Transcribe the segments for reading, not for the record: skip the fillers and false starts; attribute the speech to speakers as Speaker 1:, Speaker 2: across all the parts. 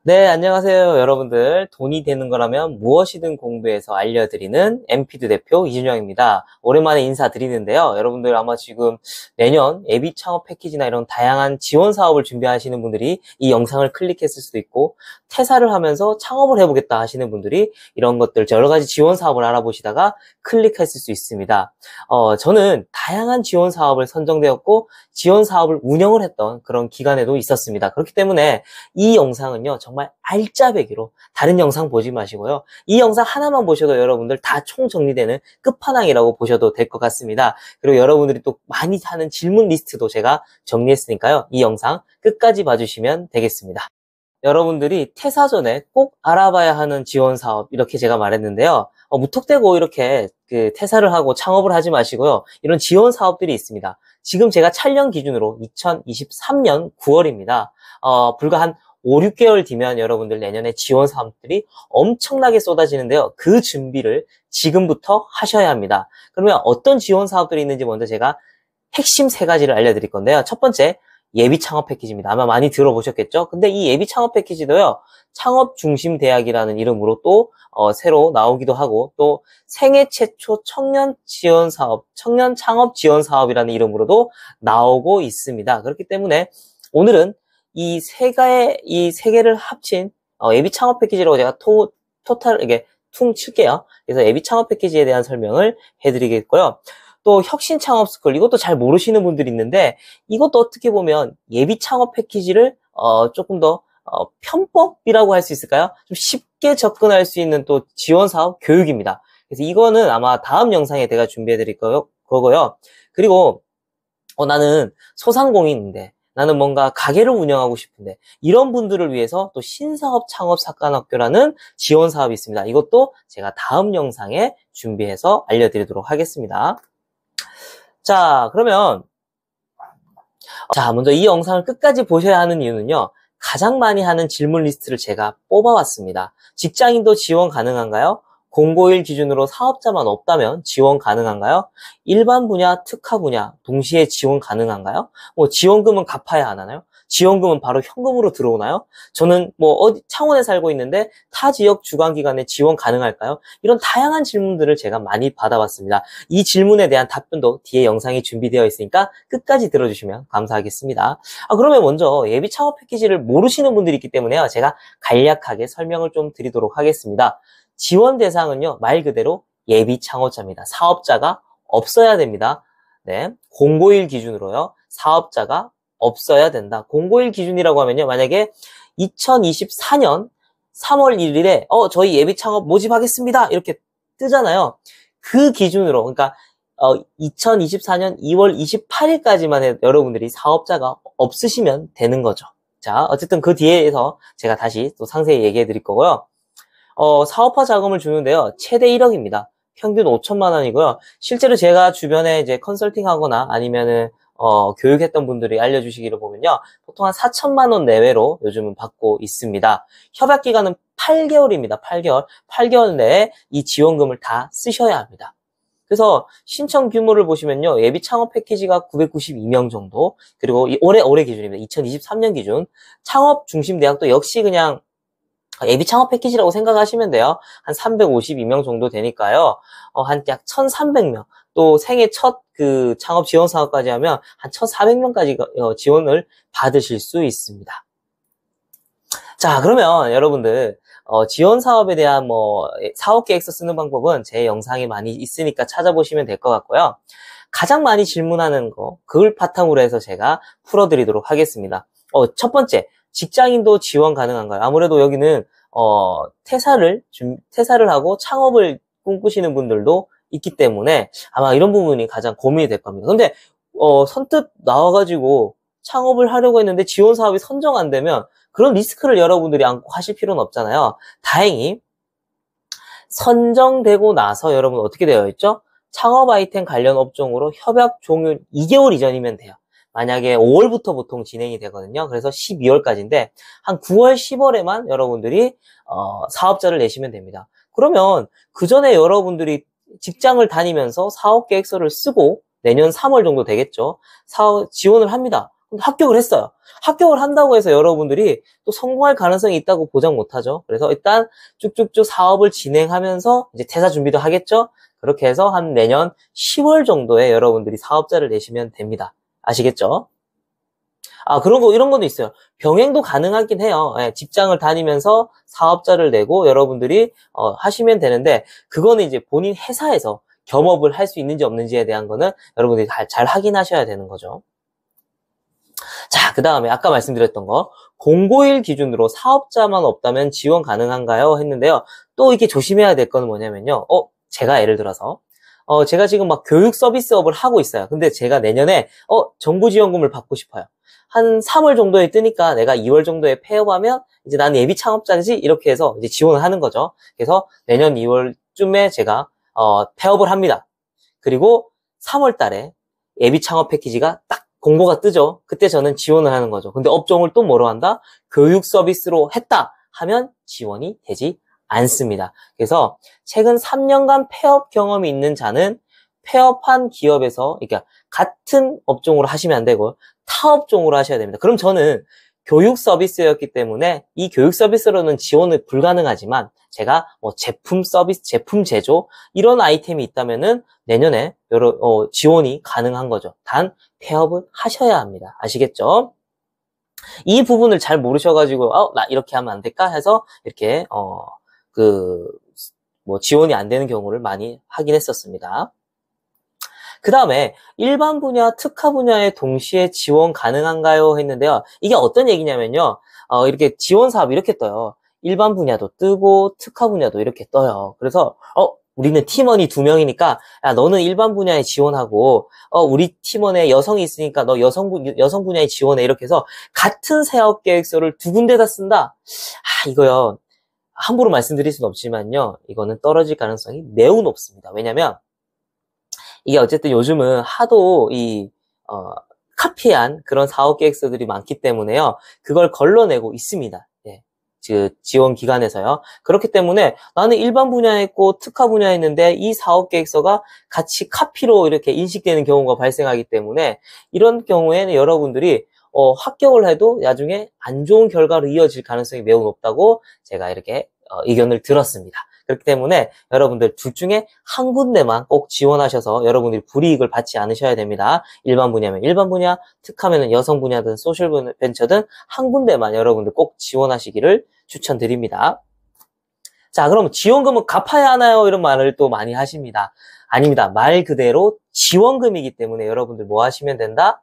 Speaker 1: 네, 안녕하세요, 여러분들. 돈이 되는 거라면 무엇이든 공부해서 알려드리는 엠피드 대표 이준영입니다. 오랜만에 인사드리는데요. 여러분들 아마 지금 내년 예비 창업 패키지나 이런 다양한 지원 사업을 준비하시는 분들이 이 영상을 클릭했을 수도 있고, 퇴사를 하면서 창업을 해보겠다 하시는 분들이 이런 것들, 여러 가지 지원 사업을 알아보시다가 클릭했을 수 있습니다. 저는 다양한 지원 사업을 선정되었고, 지원 사업을 운영을 했던 그런 기간에도 있었습니다. 그렇기 때문에 이 영상은요, 정말 알짜배기로 다른 영상 보지 마시고요. 이 영상 하나만 보셔도 여러분들 다 총정리되는 끝판왕이라고 보셔도 될 것 같습니다. 그리고 여러분들이 또 많이 하는 질문 리스트도 제가 정리했으니까요. 이 영상 끝까지 봐주시면 되겠습니다. 여러분들이 퇴사 전에 꼭 알아봐야 하는 지원 사업, 이렇게 제가 말했는데요. 무턱대고 이렇게 퇴사를 하고 창업을 하지 마시고요. 이런 지원 사업들이 있습니다. 지금 제가 촬영 기준으로 2023년 9월입니다. 불과 한 5, 6개월 뒤면 여러분들 내년에 지원 사업들이 엄청나게 쏟아지는데요. 그 준비를 지금부터 하셔야 합니다. 그러면 어떤 지원 사업들이 있는지 먼저 제가 핵심 3가지를 알려드릴 건데요. 첫 번째, 예비 창업 패키지입니다. 아마 많이 들어보셨겠죠? 근데 이 예비 창업 패키지도요, 창업 중심 대학이라는 이름으로 또 새로 나오기도 하고, 또 생애 최초 청년 지원 사업, 청년 창업 지원 사업이라는 이름으로도 나오고 있습니다. 그렇기 때문에 오늘은 이 세 개를 합친 예비 창업 패키지라고 제가 토탈 이게 퉁 칠게요. 그래서 예비 창업 패키지에 대한 설명을 해드리겠고요. 또 혁신 창업 스쿨, 이것도 잘 모르시는 분들이 있는데, 이것도 어떻게 보면 예비 창업 패키지를 조금 더 편법이라고 할 수 있을까요? 좀 쉽게 접근할 수 있는 또 지원 사업 교육입니다. 그래서 이거는 아마 다음 영상에 제가 준비해 드릴 거고요. 그리고 나는 소상공인인데, 나는 뭔가 가게를 운영하고 싶은데, 이런 분들을 위해서 또 신사업 창업 사관학교라는 지원 사업이 있습니다. 이것도 제가 다음 영상에 준비해서 알려드리도록 하겠습니다. 자, 그러면 먼저 이 영상을 끝까지 보셔야 하는 이유는요, 가장 많이 하는 질문 리스트를 제가 뽑아왔습니다. 직장인도 지원 가능한가요? 공고일 기준으로 사업자만 없다면 지원 가능한가요? 일반 분야, 특화 분야 동시에 지원 가능한가요? 지원금은 갚아야 하나요? 지원금은 바로 현금으로 들어오나요? 저는 창원에 살고 있는데 타 지역 주관기관에 지원 가능할까요? 이런 다양한 질문들을 제가 많이 받아봤습니다. 이 질문에 대한 답변도 뒤에 영상이 준비되어 있으니까 끝까지 들어주시면 감사하겠습니다. 그러면 먼저 예비 창업 패키지를 모르시는 분들이 있기 때문에요. 제가 간략하게 설명을 좀 드리도록 하겠습니다. 지원 대상은요, 말 그대로 예비 창업자입니다. 사업자가 없어야 됩니다. 네, 공고일 기준으로요, 사업자가 없어야 된다. 공고일 기준이라고 하면요, 만약에 2024년 3월 1일에 저희 예비 창업 모집하겠습니다, 이렇게 뜨잖아요. 그 기준으로, 그러니까 2024년 2월 28일까지만 여러분들이 사업자가 없으시면 되는 거죠. 자, 어쨌든 그 뒤에서 제가 다시 또 상세히 얘기해 드릴 거고요. 사업화 자금을 주는데요, 최대 1억입니다. 평균 5천만 원이고요. 실제로 제가 주변에 이제 컨설팅 하거나 아니면은 교육했던 분들이 알려주시기를 보면요, 보통 한 4천만 원 내외로 요즘은 받고 있습니다. 협약 기간은 8개월입니다. 8개월. 8개월 내에 이 지원금을 다 쓰셔야 합니다. 그래서 신청 규모를 보시면요, 예비 창업 패키지가 992명 정도, 그리고 올해 기준입니다. 2023년 기준. 창업 중심 대학도 역시 그냥 예비 창업 패키지라고 생각하시면 돼요. 한 352명 정도 되니까요. 한 약 1,300명. 또 생애 첫 창업 지원 사업까지 하면 한 1,400명까지 지원을 받으실 수 있습니다. 자, 그러면 여러분들 지원 사업에 대한 사업 계획서 쓰는 방법은 제 영상이 많이 있으니까 찾아보시면 될 것 같고요. 가장 많이 질문하는 거, 그걸 바탕으로 해서 제가 풀어드리도록 하겠습니다. 첫 번째, 직장인도 지원 가능한가요? 아무래도 여기는 퇴사를 하고 창업을 꿈꾸시는 분들도 있기 때문에 아마 이런 부분이 가장 고민이 될 겁니다. 근데 선뜻 나와가지고 창업을 하려고 했는데 지원 사업이 선정 안 되면 그런 리스크를 여러분들이 안고 하실 필요는 없잖아요. 다행히 선정되고 나서 여러분 어떻게 되어 있죠? 창업 아이템 관련 업종으로 협약 종료 2개월 이전이면 돼요. 만약에 5월부터 보통 진행이 되거든요. 그래서 12월까지인데 한 9월, 10월에만 여러분들이 사업자를 내시면 됩니다. 그러면 그 전에 여러분들이 직장을 다니면서 사업 계획서를 쓰고 내년 3월 정도 되겠죠. 사업 지원을 합니다. 근데 합격을 했어요. 합격을 한다고 해서 여러분들이 또 성공할 가능성이 있다고 보장 못하죠. 그래서 일단 쭉쭉쭉 사업을 진행하면서 이제 퇴사 준비도 하겠죠. 그렇게 해서 한 내년 10월 정도에 여러분들이 사업자를 내시면 됩니다. 아시겠죠? 이런 것도 있어요. 병행도 가능하긴 해요. 예, 직장을 다니면서 사업자를 내고 여러분들이 하시면 되는데, 그거는 이제 본인 회사에서 겸업을 할 수 있는지 없는지에 대한 거는 여러분들이 잘 확인하셔야 되는 거죠. 자, 그 다음에 아까 말씀드렸던 거, 공고일 기준으로 사업자만 없다면 지원 가능한가요? 했는데요. 또 이게 조심해야 될 거는 뭐냐면요. 제가 예를 들어서 제가 지금 막 교육 서비스업을 하고 있어요. 근데 제가 내년에 정부 지원금을 받고 싶어요. 한 3월 정도에 뜨니까 내가 2월 정도에 폐업하면 이제 나는 예비 창업자지, 이렇게 해서 이제 지원을 하는 거죠. 그래서 내년 2월쯤에 제가 폐업을 합니다. 그리고 3월 달에 예비 창업 패키지가 딱 공고가 뜨죠. 그때 저는 지원을 하는 거죠. 근데 업종을 또 뭐로 한다? 교육 서비스로 했다 하면 지원이 되지 않습니다. 그래서 최근 3년간 폐업 경험이 있는 자는 폐업한 기업에서, 그러니까 같은 업종으로 하시면 안 되고 타 업종으로 하셔야 됩니다. 그럼 저는 교육 서비스였기 때문에 이 교육 서비스로는 지원은 불가능하지만, 제가 뭐 제품 서비스, 제품 제조 이런 아이템이 있다면은 내년에 지원이 가능한 거죠. 단 폐업을 하셔야 합니다. 아시겠죠? 이 부분을 잘 모르셔가지고 나 이렇게 하면 안 될까 해서 이렇게 지원이 안 되는 경우를 많이 하긴 했었습니다. 그 다음에 일반 분야, 특화 분야에 동시에 지원 가능한가요? 했는데요. 이게 어떤 얘기냐면요. 이렇게 지원 사업이 이렇게 떠요. 일반 분야도 뜨고 특화 분야도 이렇게 떠요. 그래서 우리는 팀원이 2명이니까 야, 너는 일반 분야에 지원하고 우리 팀원에 여성이 있으니까 너 여성 분야에 지원해, 이렇게 해서 같은 사업 계획서를 2군데다 쓴다. 이거요. 함부로 말씀드릴 수는 없지만요. 이거는 떨어질 가능성이 매우 높습니다. 왜냐면 이게 어쨌든 요즘은 하도 카피한 그런 사업 계획서들이 많기 때문에요. 그걸 걸러내고 있습니다. 예. 지원 기관에서요. 그렇기 때문에 나는 일반 분야에 있고 특화 분야에 있는데 이 사업 계획서가 같이 카피로 이렇게 인식되는 경우가 발생하기 때문에, 이런 경우에는 여러분들이 합격을 해도 나중에 안 좋은 결과로 이어질 가능성이 매우 높다고 제가 이렇게 의견을 들었습니다. 그렇기 때문에 여러분들 둘 중에 한 군데만 꼭 지원하셔서 여러분들이 불이익을 받지 않으셔야 됩니다. 일반 분야면 일반 분야, 특화면은 여성 분야든 소셜 벤처든 한 군데만 여러분들 꼭 지원하시기를 추천드립니다. 자, 그럼 지원금은 갚아야 하나요? 이런 말을 또 많이 하십니다. 아닙니다. 말 그대로 지원금이기 때문에 여러분들 뭐 하시면 된다?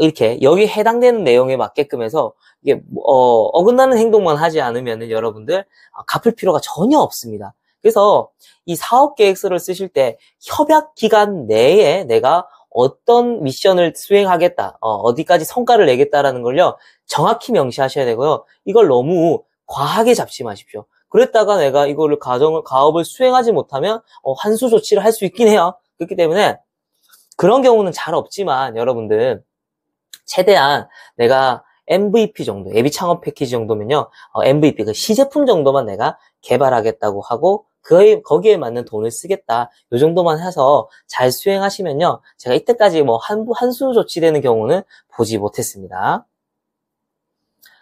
Speaker 1: 이렇게 여기 해당되는 내용에 맞게끔 해서 이게 어긋나는 행동만 하지 않으면 여러분들 갚을 필요가 전혀 없습니다. 그래서 이 사업 계획서를 쓰실 때 협약 기간 내에 내가 어떤 미션을 수행하겠다, 어디까지 성과를 내겠다라는 걸요 정확히 명시하셔야 되고요. 이걸 너무 과하게 잡지 마십시오. 그랬다가 내가 이거를 가업을 수행하지 못하면 환수 조치를 할 수 있긴 해요. 그렇기 때문에 그런 경우는 잘 없지만 여러분들 최대한 내가 MVP 정도, 예비 창업 패키지 정도면요, MVP, 그 시제품 정도만 내가 개발하겠다고 하고, 거기에 맞는 돈을 쓰겠다. 요 정도만 해서 잘 수행하시면요, 제가 이때까지 뭐 한수 조치되는 경우는 보지 못했습니다.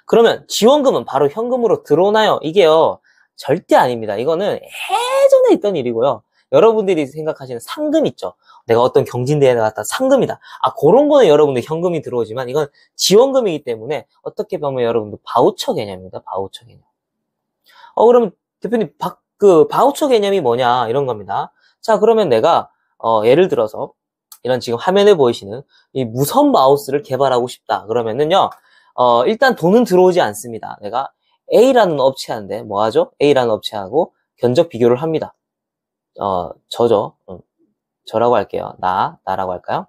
Speaker 1: 그러면 지원금은 바로 현금으로 들어오나요? 이게요, 절대 아닙니다. 이거는 예전에 있던 일이고요. 여러분들이 생각하시는 상금 있죠? 내가 어떤 경진대회에 나갔다 상금이다. 그런 거는 여러분들 현금이 들어오지만 이건 지원금이기 때문에 어떻게 보면 여러분들 바우처 개념입니다. 바우처 개념. 그러면 대표님 바우처 개념이 뭐냐 이런 겁니다. 자, 그러면 내가 예를 들어서 이런 지금 화면에 보이시는 이 무선 마우스를 개발하고 싶다. 그러면은요, 일단 돈은 들어오지 않습니다. 내가 A라는 업체한테 뭐 하죠? A라는 업체하고 견적 비교를 합니다. 저라고 할게요. 나라고 할까요?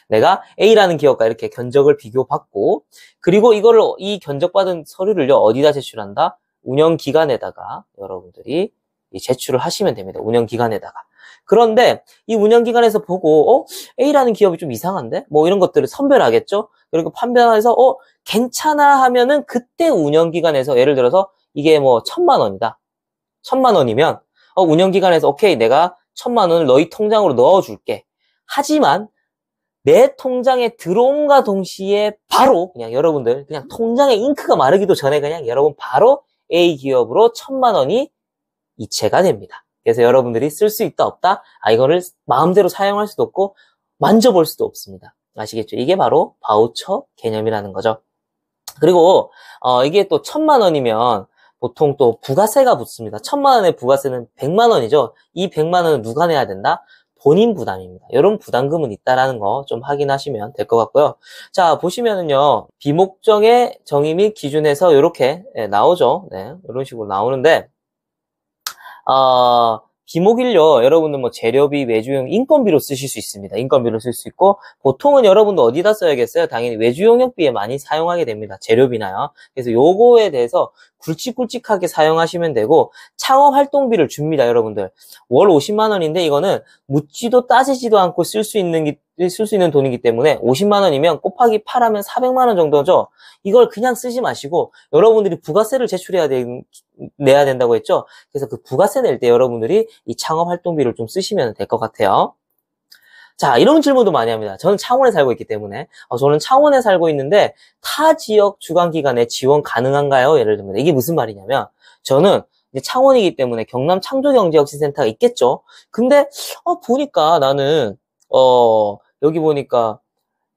Speaker 1: 내가 A라는 기업과 이렇게 견적을 비교받고, 그리고 이 견적받은 서류를요, 어디다 제출한다? 운영기관에다가 여러분들이 제출을 하시면 됩니다. 운영기관에다가. 그런데 이 운영기관에서 보고, A라는 기업이 좀 이상한데? 뭐 이런 것들을 선별하겠죠? 그리고 판별해서, 괜찮아 하면은 그때 운영기관에서 예를 들어서 이게 뭐 1,000만 원이다. 1,000만 원이면, 운영기관에서 오케이, 내가 1,000만 원을 너희 통장으로 넣어줄게. 하지만 내 통장에 들어옴과 동시에 바로 그냥 여러분들 그냥 통장에 잉크가 마르기도 전에 그냥 여러분 바로 A기업으로 1,000만 원이 이체가 됩니다. 그래서 여러분들이 쓸 수 있다 없다? 이거를 마음대로 사용할 수도 없고 만져볼 수도 없습니다. 아시겠죠? 이게 바로 바우처 개념이라는 거죠. 그리고 이게 또 1,000만 원이면 보통 또 부가세가 붙습니다. 1,000만 원의 부가세는 100만 원이죠. 이 100만 원은 누가 내야 된다? 본인 부담입니다. 이런 부담금은 있다라는 거 좀 확인하시면 될 것 같고요. 자, 보시면은요, 비목적의 정의 및 기준에서 이렇게 나오죠. 네, 이런 식으로 나오는데, 비목일요, 여러분들 뭐 재료비, 외주용, 인건비로 쓰실 수 있습니다. 인건비로 쓸 수 있고, 보통은 여러분도 어디다 써야겠어요? 당연히 외주용역비에 많이 사용하게 됩니다. 재료비나요. 그래서 요거에 대해서 굵직굵직하게 사용하시면 되고, 창업활동비를 줍니다, 여러분들. 월 50만 원인데, 이거는 묻지도 따지지도 않고 쓸 수 있는 돈이기 때문에 50만 원이면 곱하기 8하면 400만 원 정도죠. 이걸 그냥 쓰지 마시고, 여러분들이 부가세를 내야 된다고 했죠? 그래서 그 부가세 낼 때 여러분들이 이 창업활동비를 좀 쓰시면 될 것 같아요. 자, 이런 질문도 많이 합니다. 저는 창원에 살고 있기 때문에 저는 창원에 살고 있는데 타 지역 주간기관에 지원 가능한가요? 예를 들면 이게 무슨 말이냐면 저는 이제 창원이기 때문에 경남 창조경제혁신센터가 있겠죠. 근데 보니까 나는 여기 보니까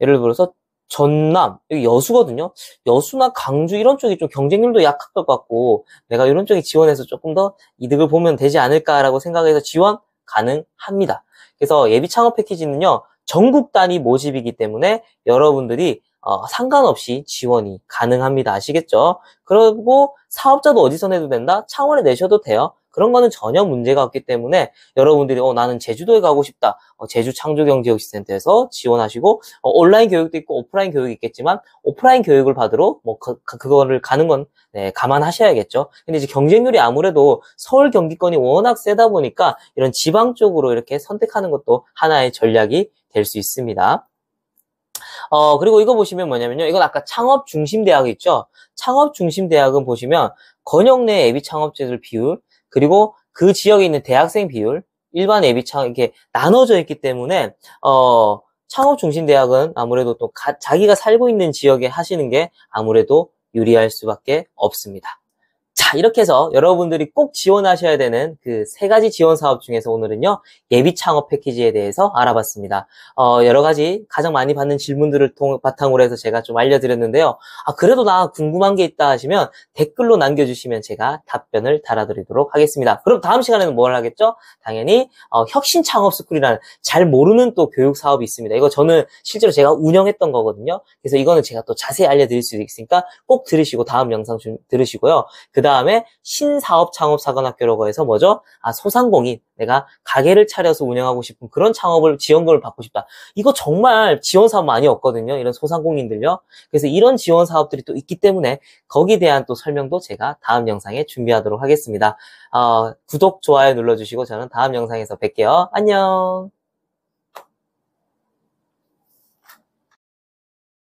Speaker 1: 예를 들어서 전남, 여기 여수거든요. 여수나 강주 이런 쪽이 좀 경쟁률도 약할 것 같고 내가 이런 쪽에 지원해서 조금 더 이득을 보면 되지 않을까라고 생각해서 지원 가능합니다. 그래서 예비 창업 패키지는요, 전국 단위 모집이기 때문에 여러분들이 상관없이 지원이 가능합니다. 아시겠죠? 그리고 사업자도 어디서 내도 된다? 창원에 내셔도 돼요. 그런 거는 전혀 문제가 없기 때문에 여러분들이 나는 제주도에 가고 싶다. 제주 창조경제혁신센터에서 지원하시고 온라인 교육도 있고 오프라인 교육이 있겠지만 오프라인 교육을 받으러 그거를 가는 건 네, 감안하셔야겠죠. 근데 이제 경쟁률이 아무래도 서울 경기권이 워낙 세다 보니까 이런 지방 쪽으로 이렇게 선택하는 것도 하나의 전략이 될 수 있습니다. 그리고 이거 보시면 뭐냐면요. 이건 아까 창업중심대학 있죠? 창업중심대학은 보시면 권역 내 예비 창업자들 비율, 그리고 그 지역에 있는 대학생 비율, 일반 예비 창업 이렇게 나눠져 있기 때문에 창업중심대학은 아무래도 또 자기가 살고 있는 지역에 하시는 게 아무래도 유리할 수밖에 없습니다. 자, 이렇게 해서 여러분들이 꼭 지원하셔야 되는 그 3가지 지원 사업 중에서 오늘은요, 예비 창업 패키지에 대해서 알아봤습니다. 여러 가지 가장 많이 받는 질문들을 바탕으로 해서 제가 좀 알려드렸는데요. 그래도 나 궁금한 게 있다 하시면 댓글로 남겨주시면 제가 답변을 달아드리도록 하겠습니다. 그럼 다음 시간에는 뭘 하겠죠? 당연히, 혁신 창업 스쿨이라는 잘 모르는 또 교육 사업이 있습니다. 이거 저는 실제로 제가 운영했던 거거든요. 그래서 이거는 제가 또 자세히 알려드릴 수 있으니까 꼭 들으시고 다음 영상 좀 들으시고요. 그 다음에 신사업창업사관학교라고 해서 뭐죠? 소상공인, 내가 가게를 차려서 운영하고 싶은 그런 창업을 지원금을 받고 싶다. 이거 정말 지원 사업 많이 없거든요. 이런 소상공인들요. 그래서 이런 지원 사업들이 또 있기 때문에 거기에 대한 또 설명도 제가 다음 영상에 준비하도록 하겠습니다. 구독, 좋아요 눌러주시고 저는 다음 영상에서 뵐게요. 안녕.